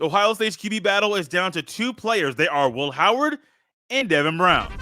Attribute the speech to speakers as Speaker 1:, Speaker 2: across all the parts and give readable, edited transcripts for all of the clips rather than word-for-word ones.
Speaker 1: Ohio State's QB battle is down to two players. They are Will Howard and Devin Brown.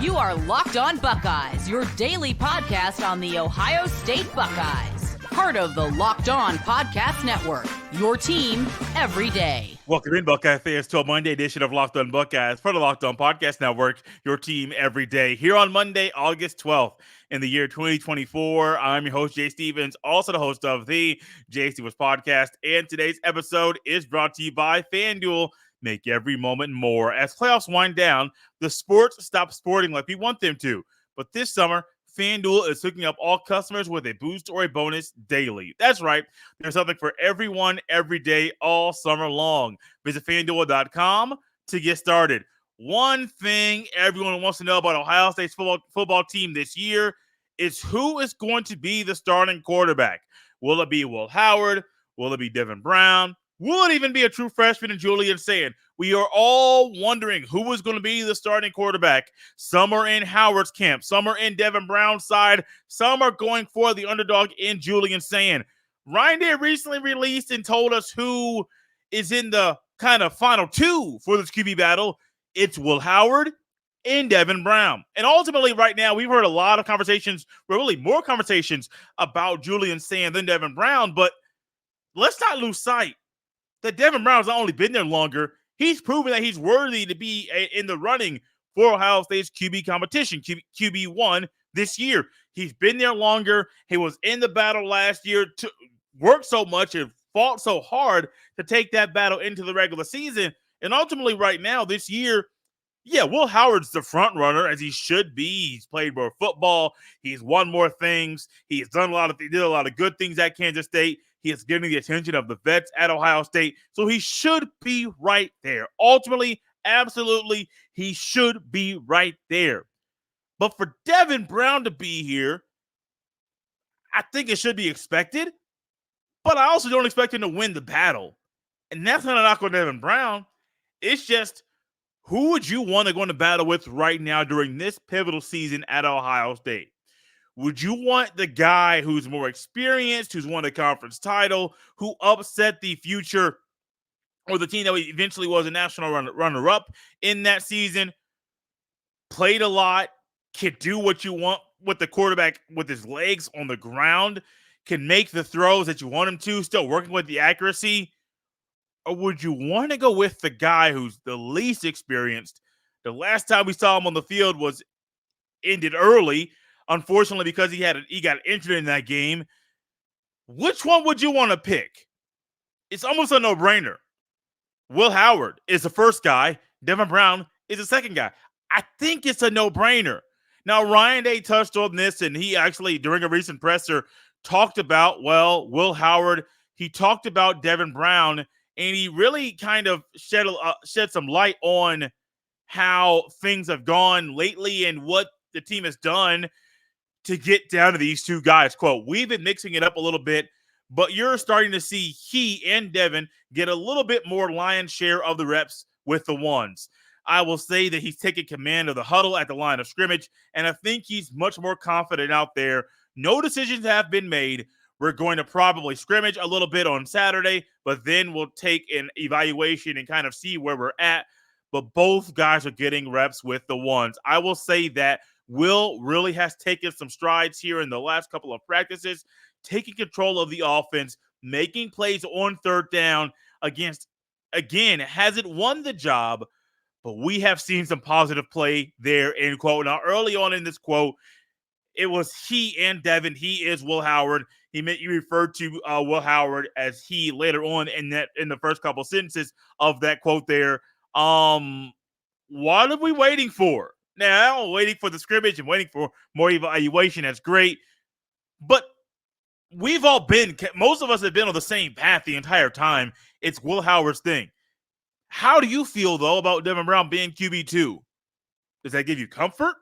Speaker 2: You are Locked On Buckeyes, your daily podcast on the Ohio State Buckeyes. Part of the Locked On Podcast Network, your team every day.
Speaker 1: Welcome in, Buckeye fans, to a Monday edition of Locked On Buckeyes, part of the Locked On Podcast Network, your team every day. Here on Monday, August 12th, in the year 2024, I'm your host, Jay Stevens, also the host of the Jay Stevens Podcast, and today's episode is brought to you by FanDuel. Make every moment more. As playoffs wind down, the sports stop sporting like we want them to. But this summer, FanDuel is hooking up all customers with a boost or a bonus daily. That's right. There's something for everyone, every day, all summer long. Visit FanDuel.com to get started. One thing everyone wants to know about Ohio State's football team this year is who is going to be the starting quarterback. Will it be Will Howard? Will it be Devin Brown? Will it even be a true freshman in Julian Sand? We are all wondering who is going to be the starting quarterback. Some are in Howard's camp. Some are in Devin Brown's side. Some are going for the underdog in Julian Sand. Ryan Day recently released and told us who is in the kind of final two for this QB battle. It's Will Howard and Devin Brown. And ultimately right now, we've heard a lot of conversations, really more conversations about Julian Sand than Devin Brown. But let's not lose sight that Devin Brown's not only been there longer, he's proven that he's worthy to be in the running for Ohio State's QB competition, QB1 this year. He's been there longer. He was in the battle last year, worked so much and fought so hard to take that battle into the regular season. And ultimately right now, this year, yeah, Will Howard's the front runner, as he should be. He's played more football. He's won more things. He's done he did a lot of good things at Kansas State. He is getting the attention of the vets at Ohio State. So he should be right there. Ultimately, absolutely, he should be right there. But for Devin Brown to be here, I think it should be expected. But I also don't expect him to win the battle. And that's not a knock on Devin Brown. It's just, who would you want to go into battle with right now during this pivotal season at Ohio State? Would you want the guy who's more experienced, who's won a conference title, who upset the future or the team that eventually was a national runner-up in that season, played a lot, can do what you want with the quarterback with his legs on the ground, can make the throws that you want him to, still working with the accuracy? Or would you want to go with the guy who's the least experienced? The last time we saw him on the field was ended early, unfortunately, because he got injured in that game. Which one would you want to pick? It's almost a no-brainer. Will Howard is the first guy. Devin Brown is the second guy. I think it's a no-brainer. Now, Ryan Day touched on this, and he actually, during a recent presser, talked about, Will Howard. He talked about Devin Brown, and he really kind of shed some light on how things have gone lately and what the team has done to get down to these two guys. Quote, we've been mixing it up a little bit, but you're starting to see he and Devin get a little bit more lion's share of the reps with the ones. I will say that he's taken command of the huddle at the line of scrimmage, and I think he's much more confident out there. No decisions have been made. We're going to probably scrimmage a little bit on Saturday, but then we'll take an evaluation and kind of see where we're at. But both guys are getting reps with the ones. I will say that Will really has taken some strides here in the last couple of practices, taking control of the offense, making plays on third down against, again, hasn't won the job, but we have seen some positive play there, end quote. Now, early on in this quote, it was he and Devin. He is Will Howard. He referred to Will Howard as he later on in the first couple sentences of that quote there. What are we waiting for? Now, waiting for the scrimmage and waiting for more evaluation. That's great. But most of us have been on the same path the entire time. It's Will Howard's thing. How do you feel, though, about Devin Brown being QB2? Does that give you comfort?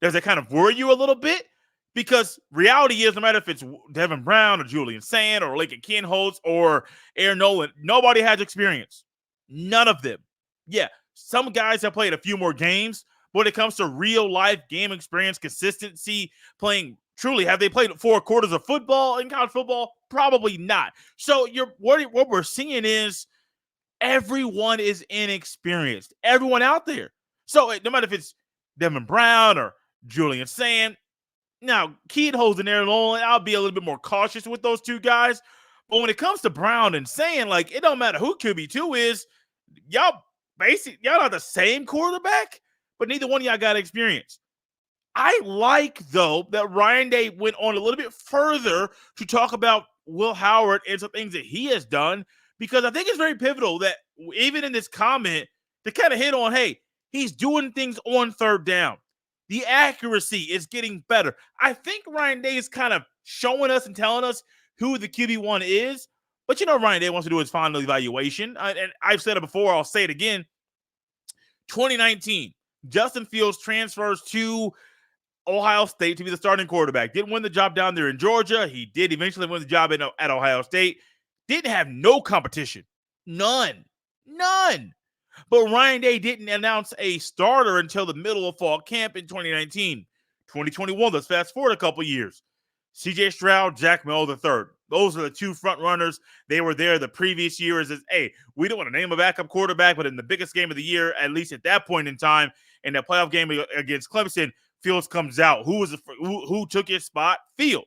Speaker 1: Does that kind of worry you a little bit? Because reality is, no matter if it's Devin Brown or Julian Sand or Lincoln Kinholtz or Aaron Nolan, nobody has experience. None of them. Yeah, some guys have played a few more games, but when it comes to real-life game experience, consistency, playing truly, have they played 4 quarters of football in college football? Probably not. So what we're seeing is everyone is inexperienced. Everyone out there. So no matter if it's Devin Brown or Julian Sand, now Keed holds in there alone. I'll be a little bit more cautious with those two guys. But when it comes to Brown and Sand, like, it don't matter who QB2 is, y'all not the same quarterback, but neither one of y'all got experience. I like, though, that Ryan Day went on a little bit further to talk about Will Howard and some things that he has done, because I think it's very pivotal that even in this comment to kind of hit on, hey, he's doing things on third down. The accuracy is getting better. I think Ryan Day is kind of showing us and telling us who the QB1 is, but Ryan Day wants to do his final evaluation. And I've said it before, I'll say it again. 2019, Justin Fields transfers to Ohio State to be the starting quarterback. Didn't win the job down there in Georgia. He did eventually win the job at Ohio State. Didn't have no competition. None. But Ryan Day didn't announce a starter until the middle of fall camp in 2019. 2021, let's fast forward a couple years. CJ Stroud, Jack Mel III. Those are the two front runners. They were there the previous year as, hey, we don't want to name a backup quarterback, but in the biggest game of the year, at least at that point in time, in that playoff game against Clemson, Fields comes out. Who took his spot? Fields.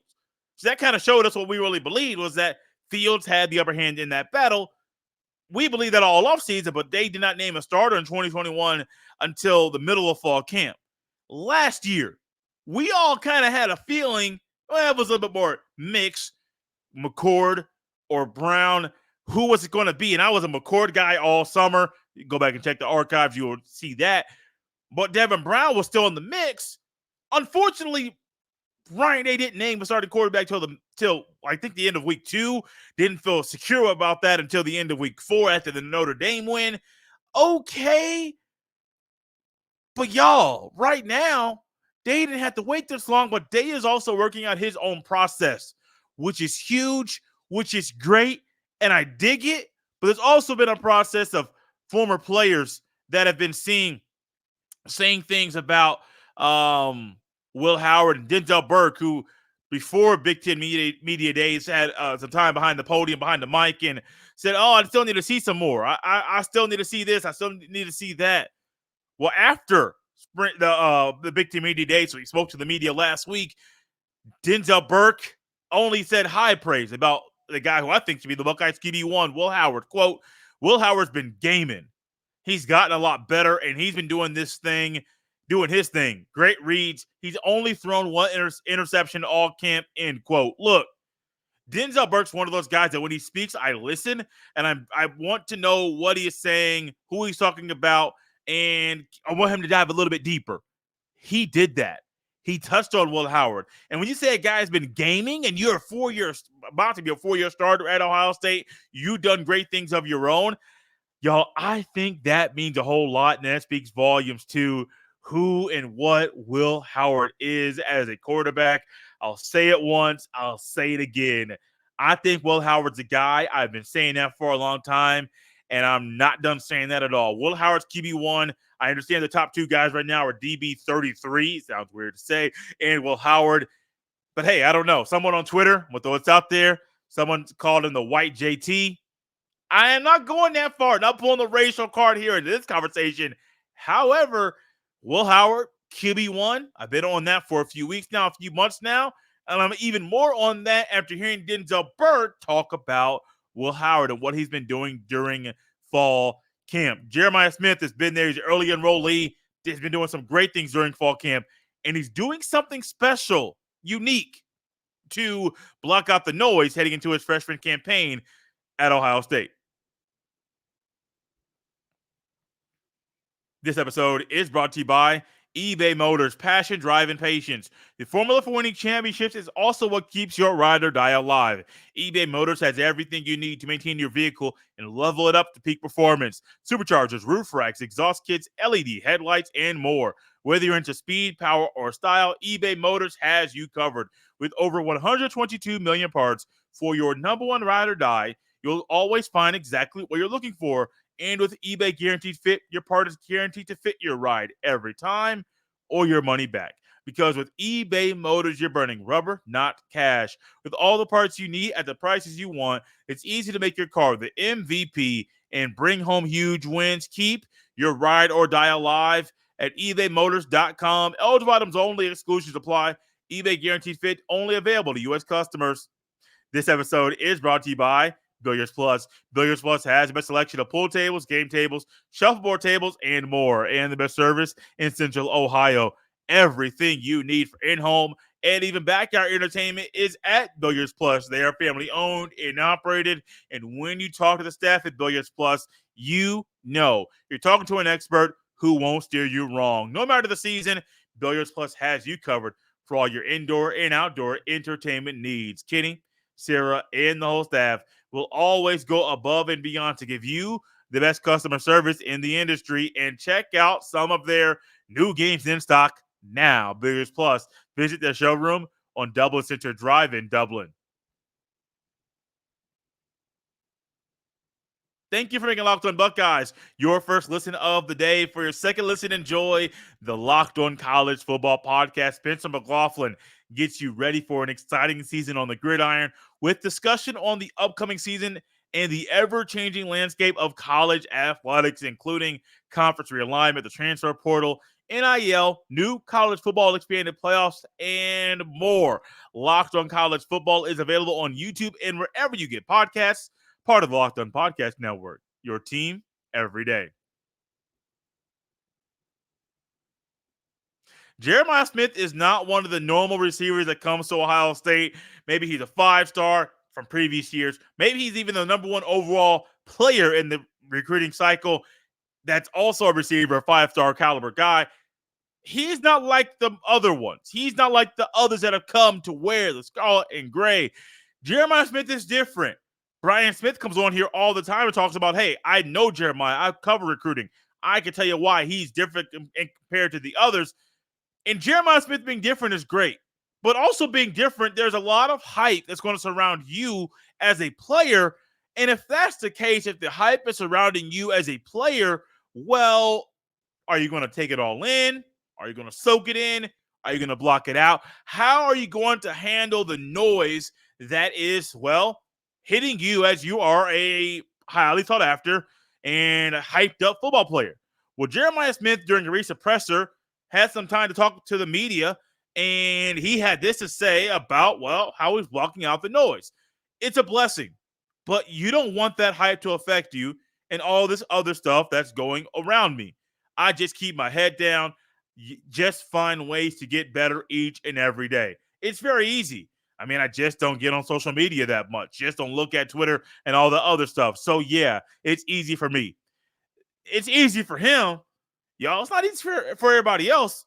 Speaker 1: So that kind of showed us what we really believed, was that Fields had the upper hand in that battle. We believe that all offseason, but they did not name a starter in 2021 until the middle of fall camp. Last year, we all kind of had a feeling, well, it was a little bit more mixed. McCord or Brown, who was it going to be? And I was a McCord guy all summer. You can go back and check the archives, you will see that. But Devin Brown was still in the mix. Unfortunately, Ryan Day didn't name a starting quarterback till I think the end of week 2. Didn't feel secure about that until the end of week 4 after the Notre Dame win. Okay. But y'all, right now, Day didn't have to wait this long, but Day is also working out his own process, which is huge, which is great, and I dig it. But there's also been a process of former players that have been saying things about Will Howard and Denzel Burke, who before Big Ten Media Days had some time behind the podium, behind the mic, and said, I still need to see some more. I still need to see this. I still need to see that. Well, after the Big Ten Media Days, so he spoke to the media last week, Denzel Burke only said high praise about the guy who I think should be the Buckeyes QB1, Will Howard. Quote, Will Howard's been gaming. He's gotten a lot better, and he's been doing his thing. Great reads. He's only thrown one interception all camp, end quote. Look, Denzel Burke's one of those guys that when he speaks, I listen, and I want to know what he is saying, who he's talking about, and I want him to dive a little bit deeper. He did that. He touched on Will Howard. And when you say a guy's been gaming and you're about to be a 4-year starter at Ohio State, you've done great things of your own, y'all, I think that means a whole lot, and that speaks volumes to who and what Will Howard is as a quarterback. I'll say it once. I'll say it again. I think Will Howard's a guy. I've been saying that for a long time, and I'm not done saying that at all. Will Howard's QB1. I understand the top 2 guys right now are DB 33. Sounds weird to say. And Will Howard. But, hey, I don't know. Someone on Twitter, with what's out there, someone called him the white JT. I am not going that far. Not pulling the racial card here in this conversation. However, Will Howard, QB1. I've been on that for a few weeks now, a few months now. And I'm even more on that after hearing Denzel Burke talk about Will Howard and what he's been doing during fall camp. Jeremiah Smith has been there. He's an early enrollee. He's been doing some great things during fall camp. And he's doing something special, unique, to block out the noise heading into his freshman campaign at Ohio State. This episode is brought to you by eBay Motors. Passion, drive, and patience. The formula for winning championships is also what keeps your ride or die alive. eBay Motors has everything you need to maintain your vehicle and level it up to peak performance. Superchargers, roof racks, exhaust kits, LED headlights, and more. Whether you're into speed, power, or style, eBay Motors has you covered. With over 122 million parts for your number one ride or die, you'll always find exactly what you're looking for. And with eBay Guaranteed Fit, your part is guaranteed to fit your ride every time or your money back. Because with eBay Motors, you're burning rubber, not cash. With all the parts you need at the prices you want, it's easy to make your car the MVP and bring home huge wins. Keep your ride or die alive at ebaymotors.com. Eligible items only, exclusions apply. eBay guaranteed fit, only available to U.S. customers. This episode is brought to you by Billiards Plus. Billiards Plus has the best selection of pool tables, game tables, shuffleboard tables, and more. And the best service in Central Ohio. Everything you need for in-home and even backyard entertainment is at Billiards Plus. They are family owned and operated. And when you talk to the staff at Billiards Plus, you know you're talking to an expert who won't steer you wrong. No matter the season, Billiards Plus has you covered for all your indoor and outdoor entertainment needs. Kenny, Sarah, and the whole staff will always go above and beyond to give you the best customer service in the industry. And check out some of their new games in stock now. Billiards Plus. Visit their showroom on Dublin Center Drive in Dublin. Thank you for making Locked On Buckeyes your first listen of the day. For your second listen, enjoy the Locked On College Football Podcast. Spencer McLaughlin gets you ready for an exciting season on the gridiron with discussion on the upcoming season and the ever-changing landscape of college athletics, including conference realignment, the transfer portal, NIL, new college football expanded playoffs, and more. Locked On College Football is available on YouTube and wherever you get podcasts. Part of the Locked On Podcast Network, your team every day. Jeremiah Smith is not one of the normal receivers that comes to Ohio State. Maybe he's a 5-star from previous years. Maybe he's even the number 1 overall player in the recruiting cycle. That's also a receiver, a 5-star caliber guy. He's not like the other ones. He's not like the others that have come to wear the scarlet and gray. Jeremiah Smith is different. Brian Smith comes on here all the time and talks about, hey, I know Jeremiah. I cover recruiting. I can tell you why he's different compared to the others. And Jeremiah Smith being different is great. But also being different, there's a lot of hype that's going to surround you as a player. And if that's the case, if the hype is surrounding you as a player, well, are you going to take it all in? Are you going to soak it in? Are you going to block it out? How are you going to handle the noise that is, well, hitting you as you are a highly sought after and hyped up football player? Well, Jeremiah Smith, during a recent presser, had some time to talk to the media, and he had this to say about, well, how he's blocking out the noise. It's a blessing, but you don't want that hype to affect you and all this other stuff that's going around me. I just keep my head down, just find ways to get better each and every day. It's very easy. I mean, I just don't get on social media that much. Just don't look at Twitter and all the other stuff. So, yeah, it's easy for me. It's easy for him. Y'all, it's not easy for everybody else.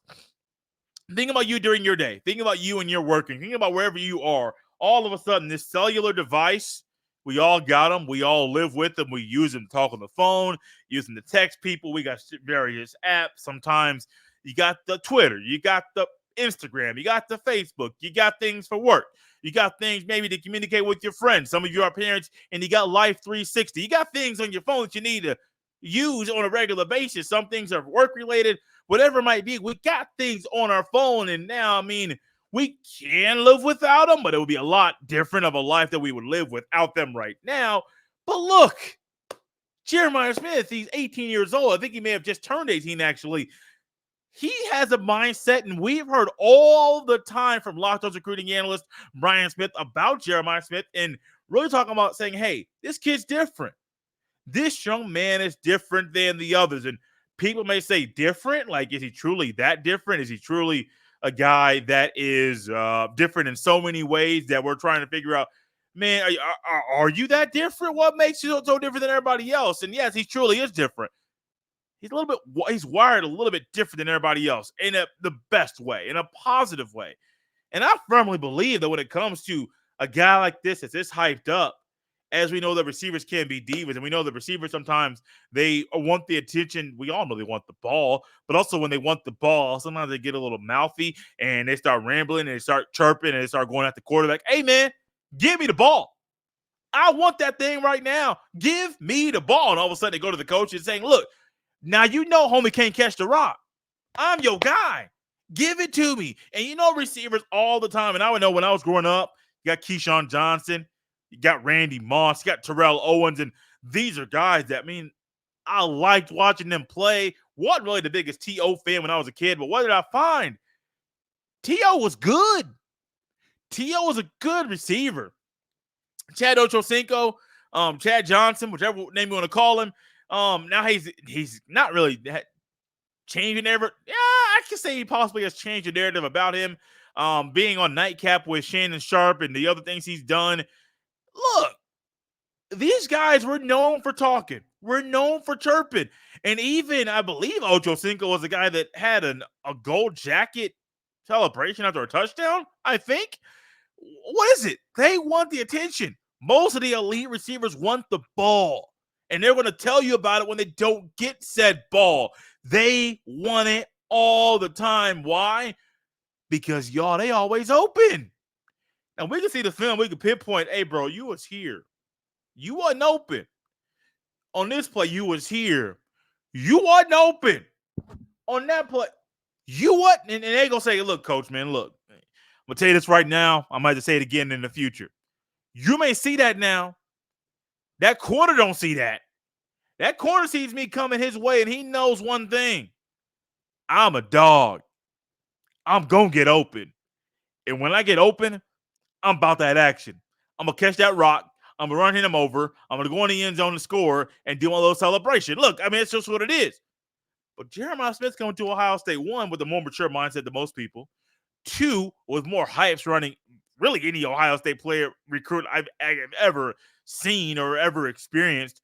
Speaker 1: Think about you during your day. Think about you and you're working. Think about wherever you are. All of a sudden, this cellular device, we all got them. We all live with them. We use them to talk on the phone, using to text people. We got various apps. Sometimes you got the Twitter. You got the Instagram. You got the Facebook. You got things for work. You got things maybe to communicate with your friends. Some of you are parents, and you got Life 360. You got things on your phone that you need to use on a regular basis. Some things are work-related, whatever it might be. We got things on our phone, and now, I mean, we can live without them, but it would be a lot different of a life that we would live without them right now. But look, Jeremiah Smith, he's 18 years old. I think he may have just turned 18, actually. He has a mindset, and we've heard all the time from Locked On recruiting analyst Brian Smith about Jeremiah Smith and really talking about saying, hey, this kid's different. This young man is different than the others. And people may say different, like, is he truly that different? Is he truly a guy that is different in so many ways that we're trying to figure out, man, are you that different? What makes you so different than everybody else? And yes, he truly is different. He's wired a little bit different than everybody else in the best way, in a positive way. And I firmly believe that when it comes to a guy like this, that's this hyped up, as we know that receivers can be divas, and we know that receivers sometimes they want the attention. We all know they want the ball, but also when they want the ball, sometimes they get a little mouthy and they start rambling and they start chirping and they start going at the quarterback. Hey, man, give me the ball. I want that thing right now. Give me the ball. And all of a sudden they go to the coach and saying, look, now you know homie can't catch the rock. I'm your guy. Give it to me. And you know receivers all the time. And I would know when I was growing up, you got Keyshawn Johnson, you got Randy Moss, you got Terrell Owens, and these are guys that, I liked watching them play. Wasn't really the biggest T.O. fan when I was a kid, but what did I find? T.O. was good. T.O. was a good receiver. Chad Ochocinco, Chad Johnson, whichever name you want to call him. Now he's not really changing ever. Yeah, I can say he possibly has changed the narrative about him. Being on Nightcap with Shannon Sharp and the other things he's done. Look, these guys were known for talking. We're known for chirping. And even, I believe, Ochocinco was a guy that had a gold jacket celebration after a touchdown, I think. What is it? They want the attention. Most of the elite receivers want the ball. And they're going to tell you about it when they don't get said ball. They want it all the time. Why? Because, y'all, they always open. And we can see the film. We can pinpoint, hey, bro, you was here. You wasn't open. On this play, you was here. You wasn't open. On that play, you wasn't. And they going to say, look, coach, man, look. I'm going to tell you this right now. I might have to say it again in the future. You may see that now. That corner don't see that. That corner sees me coming his way, and he knows one thing. I'm a dog. I'm going to get open. And when I get open, I'm about that action. I'm going to catch that rock. I'm going to run him over. I'm going to go in the end zone to score and do a little celebration. Look, it's just what it is. But Jeremiah Smith coming to Ohio State, one, with a more mature mindset than most people. Two, with more hypes running really any Ohio State player recruit I've ever seen or ever experienced.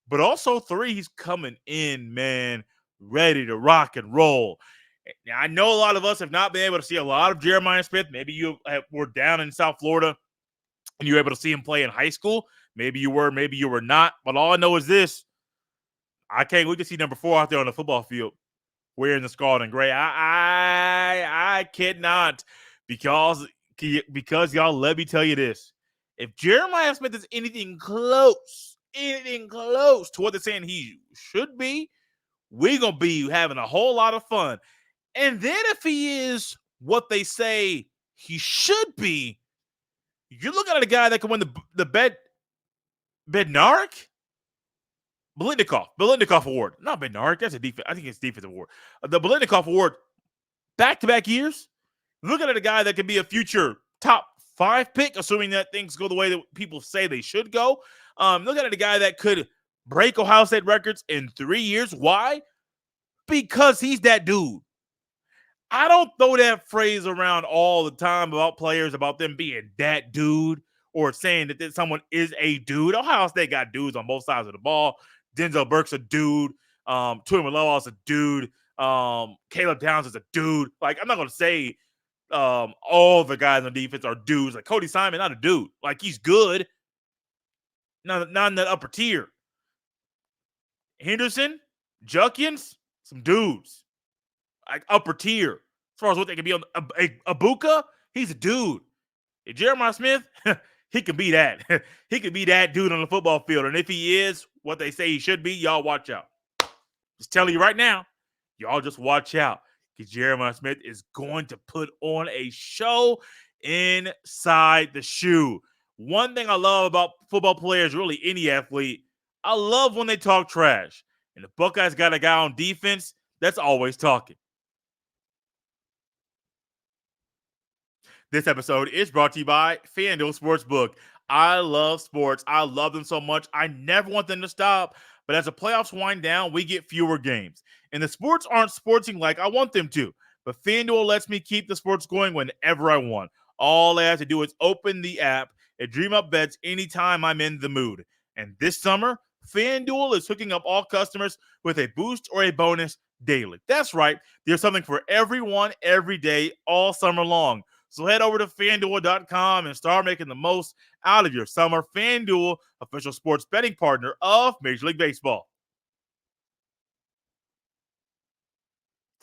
Speaker 1: But also, three, he's coming in, man, ready to rock and roll. Now, I know a lot of us have not been able to see a lot of Jeremiah Smith. Maybe you were down in South Florida and you were able to see him play in high school. Maybe you were not. But all I know is this. I can't wait to see number 4 out there on the football field wearing the scarlet and gray. I cannot, because y'all, let me tell you this. If Jeremiah Smith is anything close to what they're saying he should be, we're going to be having a whole lot of fun. And then if he is what they say he should be, you're looking at a guy that can win the Bednarik? Biletnikoff Award. Not Bednarik. That's a defense. I think it's defensive award. The Biletnikoff Award, back-to-back years. Looking at a guy that could be a future top 5 pick, assuming that things go the way that people say they should go. Looking at a guy that could break Ohio State records in 3 years. Why? Because he's that dude. I don't throw that phrase around all the time about players, about them being that dude, or saying that someone is a dude. Ohio State got dudes on both sides of the ball. Denzel Burke's a dude. Tuimoloau's a dude. Caleb Downs is a dude. Like, I'm not going to say all the guys on defense are dudes. Like, Cody Simon, not a dude. Like, he's good. Not in that upper tier. Henderson, Judkins, some dudes. Like, upper tier. As far as what they can be on Abuka, he's a dude. And Jeremiah Smith, he can be that. He can be that dude on the football field. And if he is what they say he should be, y'all watch out. Just telling you right now, y'all just watch out. Because Jeremiah Smith is going to put on a show inside the shoe. One thing I love about football players, really any athlete, I love when they talk trash. And the Buckeyes got a guy on defense that's always talking. This episode is brought to you by FanDuel Sportsbook. I love sports. I love them so much. I never want them to stop. But as the playoffs wind down, we get fewer games. And the sports aren't sporting like I want them to. But FanDuel lets me keep the sports going whenever I want. All I have to do is open the app and dream up bets anytime I'm in the mood. And this summer, FanDuel is hooking up all customers with a boost or a bonus daily. That's right. There's something for everyone, every day, all summer long. So head over to FanDuel.com and start making the most out of your summer. FanDuel, official sports betting partner of Major League Baseball.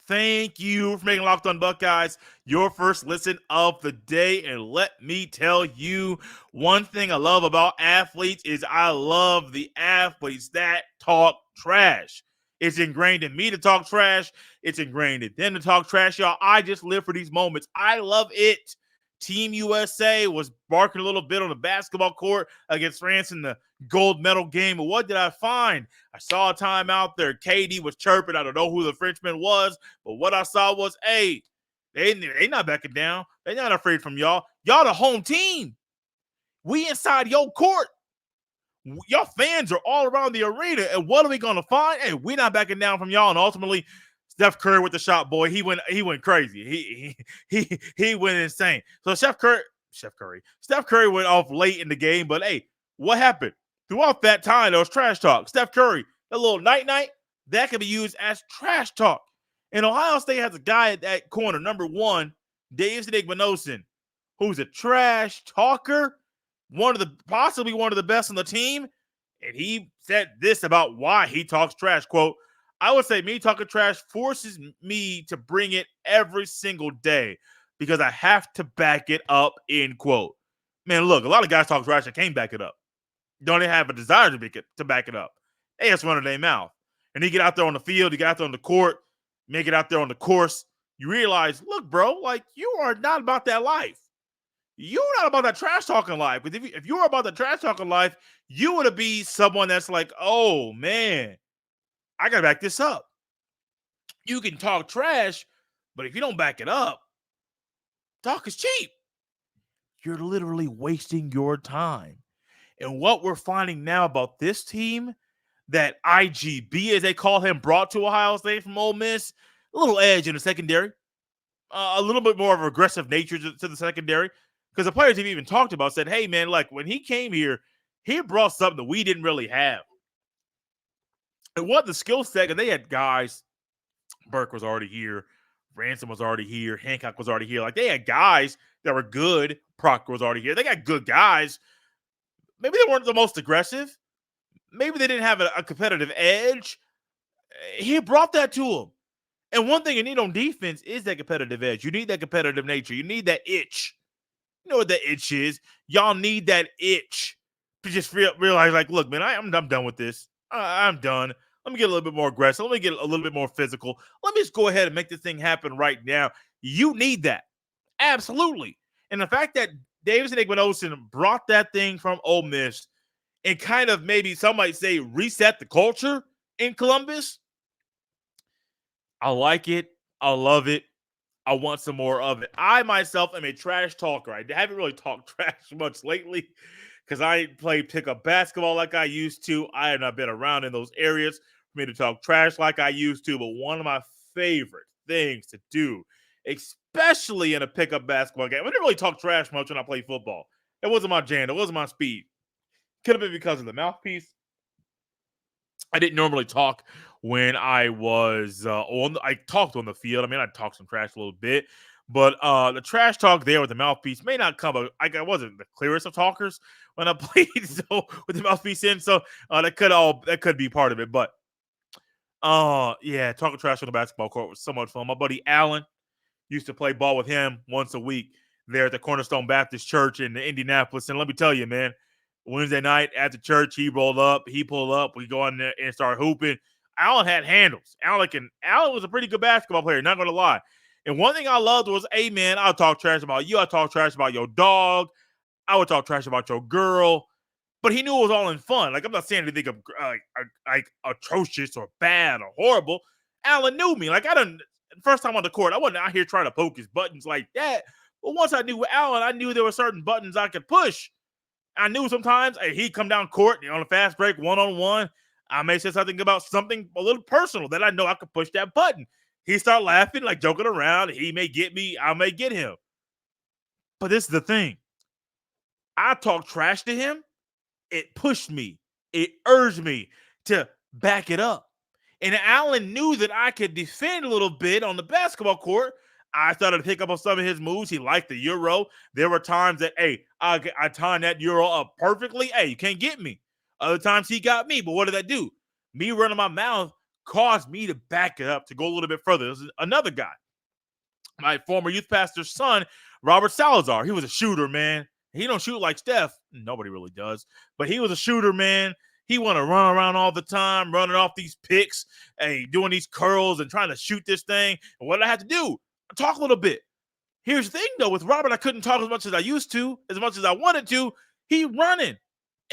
Speaker 1: Thank you for making Locked On Buckeyes your first listen of the day. And let me tell you, one thing I love about athletes is I love the athletes that talk trash. It's ingrained in me to talk trash. It's ingrained in them to talk trash, y'all. I just live for these moments. I love it. Team USA was barking a little bit on the basketball court against France in the gold medal game. But what did I find? I saw a time out there. KD was chirping. I don't know who the Frenchman was, but what I saw was, hey, they not backing down. They're not afraid from y'all. Y'all the home team. We inside your court. Y'all fans are all around the arena, and what are we gonna find? Hey, we're not backing down from y'all. And ultimately, Steph Curry with the shot, boy, he went crazy. He went insane. So Steph Curry went off late in the game, but hey, what happened? Throughout that time, there was trash talk. Steph Curry, that little night, that can be used as trash talk. And Ohio State has a guy at that corner, number one, Devin who's a trash talker. Possibly one of the best on the team. And he said this about why he talks trash. Quote, I would say me talking trash forces me to bring it every single day because I have to back it up, end quote. Man, look, a lot of guys talk trash and can't back it up. Don't they have a desire to back it up? They just run their mouth. And you get out there on the field, you get out there on the court, make it out there on the course, you realize, look, bro, like you are not about that life. You're not about that trash talking life. Because if you were about the trash talking life, you would be someone that's like, oh, man, I got to back this up. You can talk trash, but if you don't back it up, talk is cheap. You're literally wasting your time. And what we're finding now about this team, that IGB, as they call him, brought to Ohio State from Ole Miss, a little edge in the secondary, a little bit more of an aggressive nature to the secondary. Because the players have even talked about, said, hey, man, like when he came here, he brought something that we didn't really have. And what the skill set, and they had guys, Burke was already here, Ransom was already here, Hancock was already here. Like they had guys that were good. Proctor was already here. They got good guys. Maybe they weren't the most aggressive. Maybe they didn't have a competitive edge. He brought that to him. And one thing you need on defense is that competitive edge. You need that competitive nature. You need that itch. You know what that itch is. Y'all need that itch to just realize, like, look, man, I'm done with this. I'm done. Let me get a little bit more aggressive. Let me get a little bit more physical. Let me just go ahead and make this thing happen right now. You need that. Absolutely. And the fact that Davis and brought that thing from Ole Miss and kind of maybe some might say reset the culture in Columbus, I like it. I love it. I want some more of it. I myself am a trash talker. I haven't really talked trash much lately because I ain't played pickup basketball like I used to. I have not been around in those areas for me to talk trash like I used to. But one of my favorite things to do, especially in a pickup basketball game, I didn't really talk trash much when I played football. It wasn't my jam. It wasn't my speed. Could have been because of the mouthpiece. I didn't normally talk when I was I talked on the field. I mean, I talked some trash a little bit, but the trash talk there with the mouthpiece may not come. I wasn't the clearest of talkers when I played, so with the mouthpiece in, so that could be part of it. But yeah, talking trash on the basketball court was so much fun. My buddy Allen used to play ball with him once a week there at the Cornerstone Baptist Church in Indianapolis, and let me tell you, man. Wednesday night at the church, he pulled up, we go in there and start hooping. Allen had handles. Allen was a pretty good basketball player, not going to lie. And one thing I loved was, hey, man, I'll talk trash about you. I'll talk trash about your dog. I would talk trash about your girl. But he knew it was all in fun. Like, I'm not saying anything like atrocious or bad or horrible. Allen knew me. Like, first time on the court, I wasn't out here trying to poke his buttons like that. But once I knew Allen, I knew there were certain buttons I could push. I knew sometimes he'd come down court on a fast break, one-on-one. I may say something about something a little personal that I know I could push that button. He'd start laughing, like joking around. He may get me. I may get him. But this is the thing. I talk trash to him. It pushed me. It urged me to back it up. And Allen knew that I could defend a little bit on the basketball court. I started to pick up on some of his moves. He liked the Euro. There were times that, hey, I timed that Euro up perfectly. Hey, you can't get me. Other times he got me. But what did that do? Me running my mouth caused me to back it up, to go a little bit further. This is another guy. My former youth pastor's son, Robert Salazar. He was a shooter, man. He don't shoot like Steph. Nobody really does. But he was a shooter, man. He want to run around all the time, running off these picks, doing these curls and trying to shoot this thing. And what did I have to do? Talk a little bit. Here's the thing, though. With Robert, I couldn't talk as much as I used to, as much as I wanted to. He running.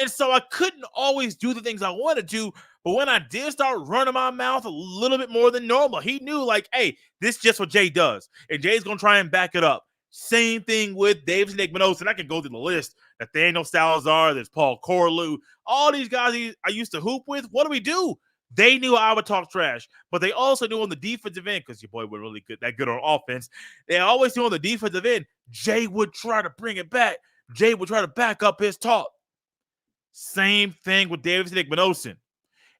Speaker 1: And so I couldn't always do the things I wanted to. But when I did start running my mouth a little bit more than normal, he knew, like, hey, this is just what Jay does. And Jay's going to try and back it up. Same thing with Davis and Igmanos. And I can go through the list. Nathaniel Salazar, there's Paul Corlew. All these guys I used to hoop with, what do? They knew I would talk trash. But they also knew on the defensive end, because your boy was really good, that good on offense. They always knew on the defensive end, Jay would try to bring it back. Jay would try to back up his talk. Same thing with Davis and Igmanosin.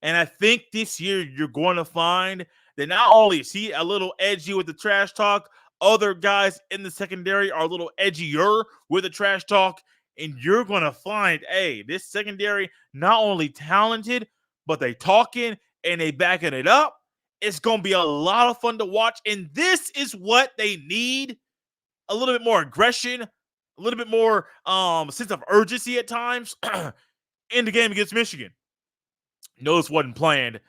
Speaker 1: And I think this year you're going to find that not only is he a little edgy with the trash talk, other guys in the secondary are a little edgier with the trash talk. And you're going to find, hey, this secondary not only talented, but they talking and they backing it up. It's going to be a lot of fun to watch. And this is what they need. A little bit more aggression, a little bit more sense of urgency at times in the game against Michigan. No, this wasn't planned,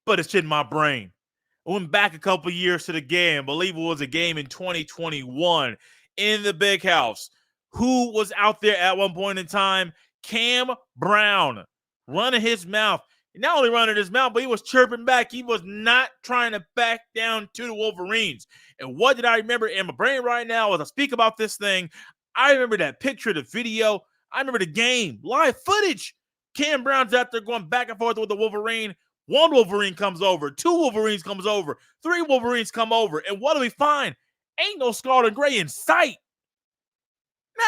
Speaker 1: but it's in my brain. I went back a couple years to the game. I believe it was a game in 2021 in the Big House. Who was out there at one point in time? Cam Brown running his mouth. Not only running his mouth, but he was chirping back. He was not trying to back down to the Wolverines. And what did I remember in my brain right now as I speak about this thing? I remember that picture, the video. I remember the game, live footage. Cam Brown's out there going back and forth with the Wolverine. One Wolverine comes over. Two Wolverines comes over. Three Wolverines come over. And what do we find? Ain't no Scarlet and Gray in sight.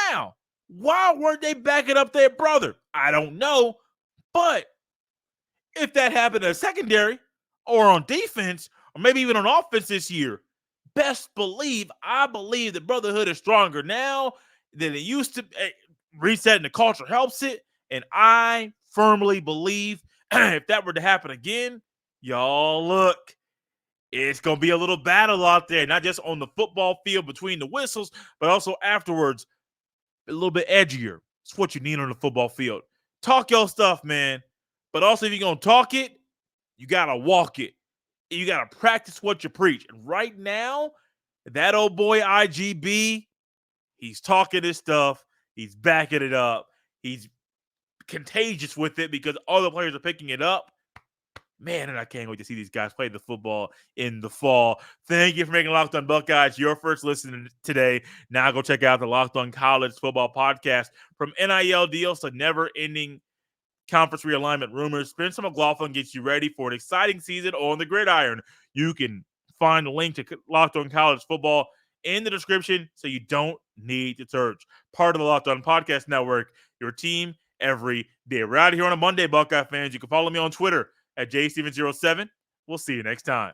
Speaker 1: Now, why weren't they backing up their brother? I don't know. But if that happened in a secondary or on defense or maybe even on offense this year, best believe, I believe the brotherhood is stronger now than it used to. Resetting the culture helps it. And I firmly believe if that were to happen again, y'all look, it's going to be a little battle out there, not just on the football field between the whistles, but also afterwards, a little bit edgier. It's what you need on the football field. Talk your stuff, man. But also, if you're going to talk it, you got to walk it. You got to practice what you preach. And right now, that old boy IGB, he's talking his stuff. He's backing it up. He's contagious with it because all the players are picking it up. Man, and I can't wait to see these guys play the football in the fall. Thank you for making Locked On Buckeyes your first listen today. Now go check out the Locked On College Football Podcast. From NIL deals to never-ending conference realignment rumors, Spencer McLaughlin gets you ready for an exciting season on the gridiron. You can find a link to Locked On College Football in the description so you don't need to search. Part of the Locked On Podcast Network, your team every day. We're out here on a Monday, Buckeye fans. You can follow me on Twitter at jstevens07. We'll see you next time.